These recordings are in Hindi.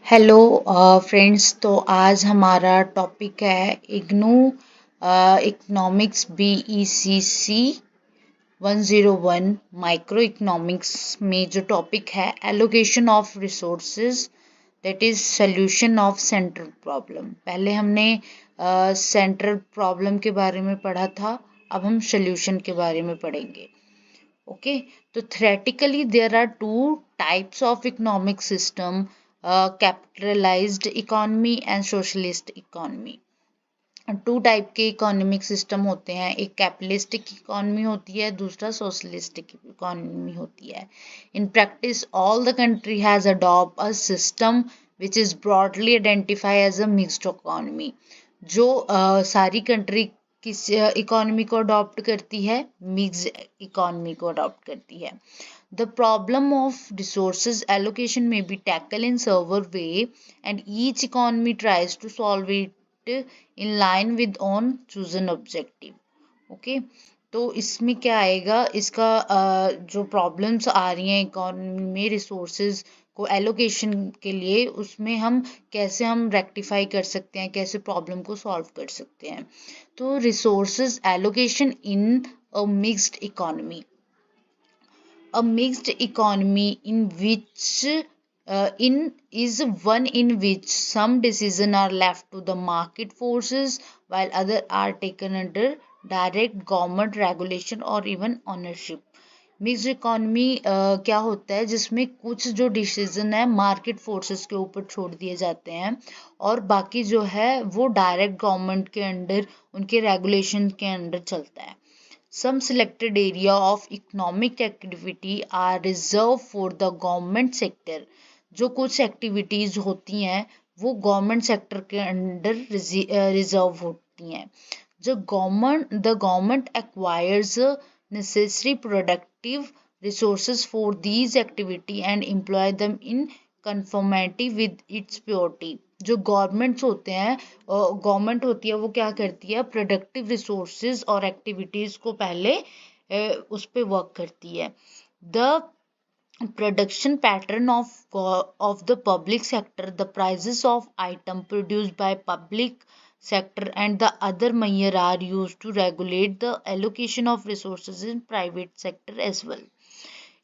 Hello friends. तो आज हमारा टॉपिक है IGNOU economics BECC 101 micro economics में जो टॉपिक है allocation of resources that is solution of central problem. पहले हमने सेंट्रल प्रॉब्लम के बारे में पढ़ा था, अब हम सॉल्यूशन के बारे में पढ़ेंगे। ओके, तो theoretically there are two types of economic system, capitalized economy and socialist economy। Two type के इकोनॉमिक सिस्टम होते हैं, एक कैपिटलिस्टिक इकोनॉमी होती है, दूसरा सोशलिस्टिक इकोनॉमी होती है। In practice all the country has adopt a system which is broadly identify as a mixed economy. जो सारी कंट्री किस इकोनॉमी को अडॉप्ट करती है, मिक्स्ड इकोनॉमी को अडॉप्ट करती है। The problem of resources allocation may be tackled in several way and each economy tries to solve it in line with own chosen objective। Okay, तो इसमें क्या आएगा, इसका जो प्रॉब्लम्स आ रही हैं इकोनॉमी में रिसोर्सेज को एलोकेशन के लिए, उसमें हम कैसे रेक्टिफाई कर सकते हैं, कैसे प्रॉब्लम को सॉल्व कर सकते हैं। तो resources allocation in a mixed economy, a mixed economy in which in is one in which some decisions are left to the market forces while others are taken under direct government regulation or even ownership। Mixed economy क्या होता है, जिसमें कुछ जो डिसीजन है मार्केट फोर्सेस के ऊपर छोड़ दिए जाते हैं और बाकी जो है वो डायरेक्ट गवर्नमेंट के अंडर, उनके रेगुलेशन के अंडर चलता है। Some selected area of economic activity are reserved for the government sector। जो कुछ एक्टिविटीज होती हैं वो गवर्नमेंट सेक्टर के अंडर रिजर्व होती हैं। The government acquires necessary productive resources for these activity and employ them in conformity with its purity। जो गवर्नमेंट्स होते हैं, गवर्नमेंट होती है, वो क्या करती है, प्रोडक्टिव रिसोर्सेज और एक्टिविटीज को पहले उस पर वर्क करती है। The production pattern of the public sector, the prices of item produced by public sector and the other measure are used to regulate the allocation of resources in private sector as well।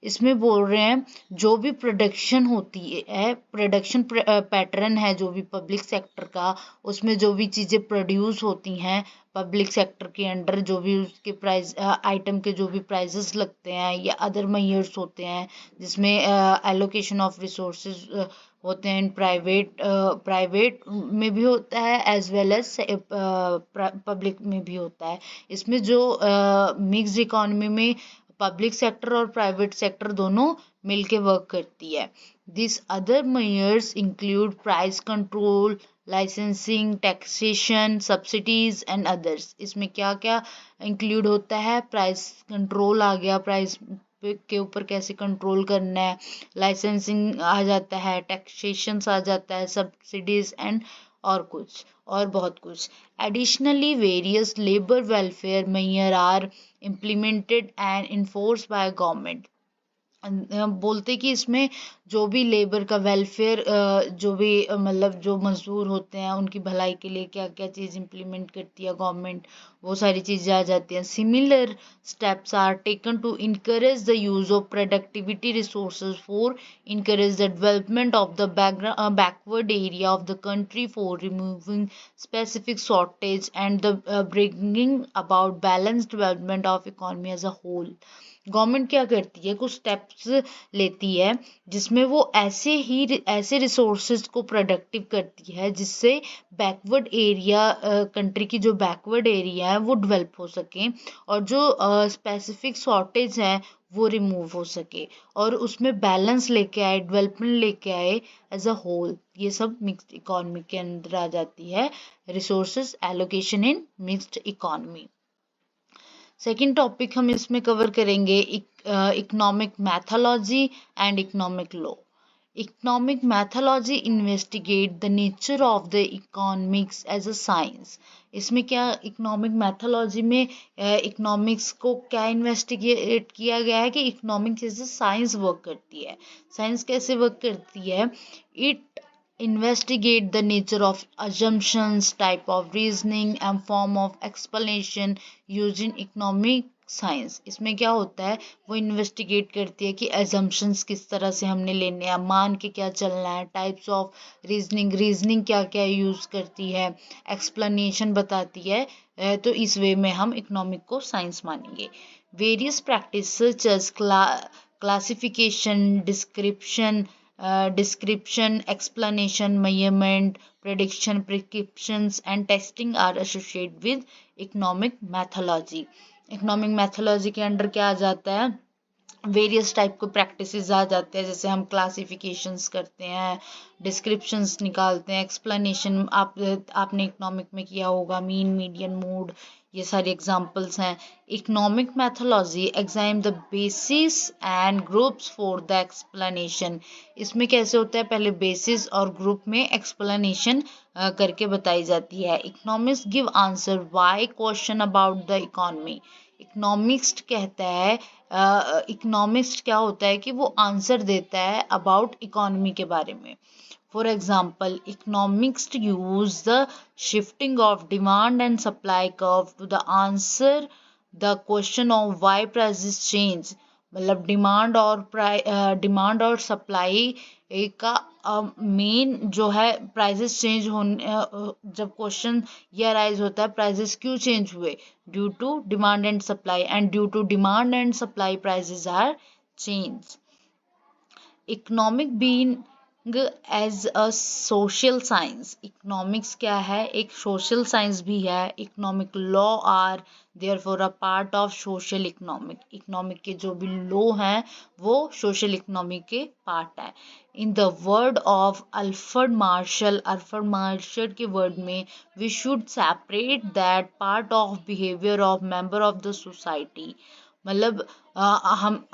इसमें बोल रहे हैं जो भी प्रोडक्शन होती है, प्रोडक्शन पैटर्न है जो भी पब्लिक सेक्टर का, उसमें जो भी चीज़ें प्रोड्यूस होती हैं पब्लिक सेक्टर के अंडर, जो भी उसके प्राइस आइटम के जो भी प्राइसेस लगते हैं या अदर मेयर्स होते हैं जिसमें एलोकेशन ऑफ रिसोर्सेज होते हैं, प्राइवेट में भी होता है एज वेल एज पब्लिक में भी होता है। इसमें जो मिक्स्ड इकोनॉमी में पब्लिक सेक्टर और प्राइवेट सेक्टर दोनों मिलके वर्क करती है। This other measures include price control, licensing, taxation, subsidies and others. इसमें क्या क्या इंक्लूड होता है, प्राइस कंट्रोल आ गया, प्राइस के ऊपर कैसे कंट्रोल करना है, लाइसेंसिंग आ जाता है, टैक्सेशन आ जाता है, सब्सिडीज एंड और कुछ और बहुत कुछ। Additionally various labour welfare measure are implemented and enforced by government। बोलते कि इसमें जो भी लेबर का वेलफेयर, जो भी मतलब जो मजदूर होते हैं उनकी भलाई के लिए क्या क्या चीज़ इम्प्लीमेंट करती है गवर्नमेंट, वो सारी चीज़ें आ जाती हैं। Similar steps are taken to encourage the use of productivity resources for encourage the development of the backward area of the country for removing specific shortage and the bringing about balanced development of economy as a whole. Government क्या करती है, कुछ स्टेप्स लेती है जिसमें वो ऐसे रिसोर्सेज को प्रोडक्टिव करती है जिससे बैकवर्ड एरिया, कंट्री की जो बैकवर्ड एरिया है वो डेवलप हो सके और जो स्पेसिफिक शॉर्टेज है वो रिमूव हो सके और उसमें बैलेंस लेके आए, डेवलपमेंट लेके आए एज अ होल। ये सब मिक्स्ड इकोनॉमी के अंदर आ जाती है, resources allocation in mixed economy. Second topic हम इसमें कवर करेंगे economic methodology and economic law. Economic methodology investigate the nature of the economics as a science. इसमें क्या इकोनॉमिक मैथोलॉजी में इकोनॉमिक्स को क्या इन्वेस्टिगेट किया गया है कि economics as a science work करती है। साइंस कैसे वर्क करती है, it investigate the nature of assumptions, type of reasoning and form of explanation used in economic science. इसमें क्या होता है, वो इन्वेस्टिगेट करती है कि assumptions किस तरह से हमने लेने हैं, मान के क्या चलना है, टाइप्स ऑफ रीजनिंग क्या क्या यूज़ करती है, एक्सप्लेनेशन बताती है। तो इस वे में हम इकोनॉमिक को साइंस मानेंगे। Various practice such as classification, description, explanation, measurement, prediction, prescriptions, and testing are associated with economic methodology. Economic methodology के अंडर क्या आ जाता है, वेरियस टाइप के प्रैक्टिसेस आ जाते हैं, जैसे हम क्लासिफिकेशंस करते हैं, डिस्क्रिप्शंस निकालते हैं, एक्सप्लेनेशन आपने इकोनॉमिक में किया होगा, मीन, मीडियन, मोड, ये सारे एग्जांपल्स हैं। Economic methodology examine the basis and groups for the explanation. इसमें कैसे होता है, पहले बेसिस और ग्रुप में एक्सप्लेनेशन करके बताई जाती है। Economist give answer why question about the economy. Economist कहता है, इकोनॉमिस्ट क्या होता है कि वो आंसर देता है अबाउट इकोनॉमी के बारे में। For example, economists use the shifting of demand and supply curve to the answer the question of why prices change। मतलब डिमांड और सप्लाई का मेन जो है प्राइसेस चेंज होने, जब क्वेश्चन ये अराइज होता है प्राइसेस क्यों चेंज हुए, due to demand and supply, and due to demand and supply prices are change. Economic being as a social science. Economics क्या है, एक सोशल साइंस भी है। Economic law are therefore a part of social economic. Economic के जो भी लॉ हैं वो सोशल इकोनॉमिक के पार्ट है। In the word of Alfred Marshall के वर्ड में, we should separate that part of behaviour of member of the society. मतलब हम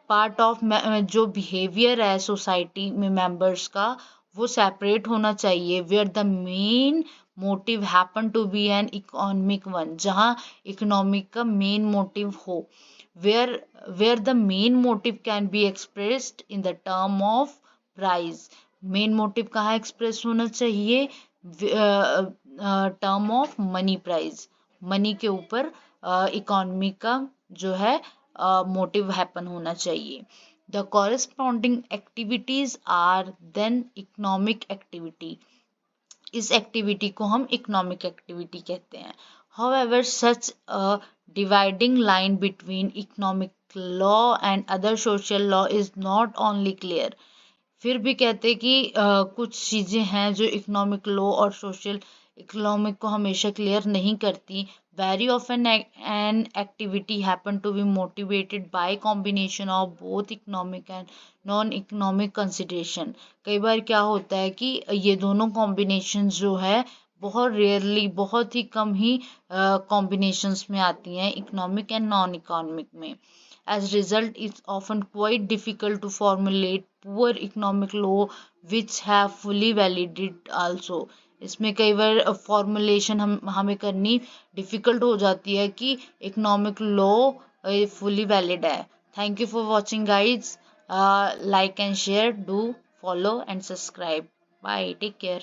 पार्ट ऑफ जो बिहेवियर है सोसाइटी में मेंबर्स का, वो सेपरेट होना चाहिए। Where the main motive happen to be an economic one, जहाँ इकोनॉमिक का मेन मोटिव हो। Where the main motive can be expressed in the term of price. Main motive कहाँ एक्सप्रेस होना चाहिए, term of money price. Money के ऊपर इकोनॉमी का जो है मोटिव हैपन होना चाहिए। The corresponding activities are then economic activity. इस एक्टिविटी को हम इकोनॉमिक एक्टिविटी कहते हैं। However, such a dividing line between economic law and other social law is not only clear। फिर भी कहते हैं कि कुछ चीज़ें हैं जो इकोनॉमिक लॉ और सोशल इकोनॉमिक को हमेशा क्लियर नहीं करती। Very often an activity happen to be motivated by combination of both economic and non economic consideration. कई बार क्या होता है कि ये दोनों कॉम्बिनेशन जो है बहुत रेयरली, बहुत ही कम ही कॉम्बिनेशंस में आती हैं, इकोनॉमिक एंड नॉन इकोनॉमिक में। As result, it's often quite difficult to formulate poor economic law which have fully validated also। इसमें कई बार फॉर्मुलेशन हमें करनी डिफ़िकल्ट हो जाती है कि इकोनॉमिक लॉ फुली वैलिड है। Thank you for watching guys. Like and share, do follow and subscribe. Bye, take care.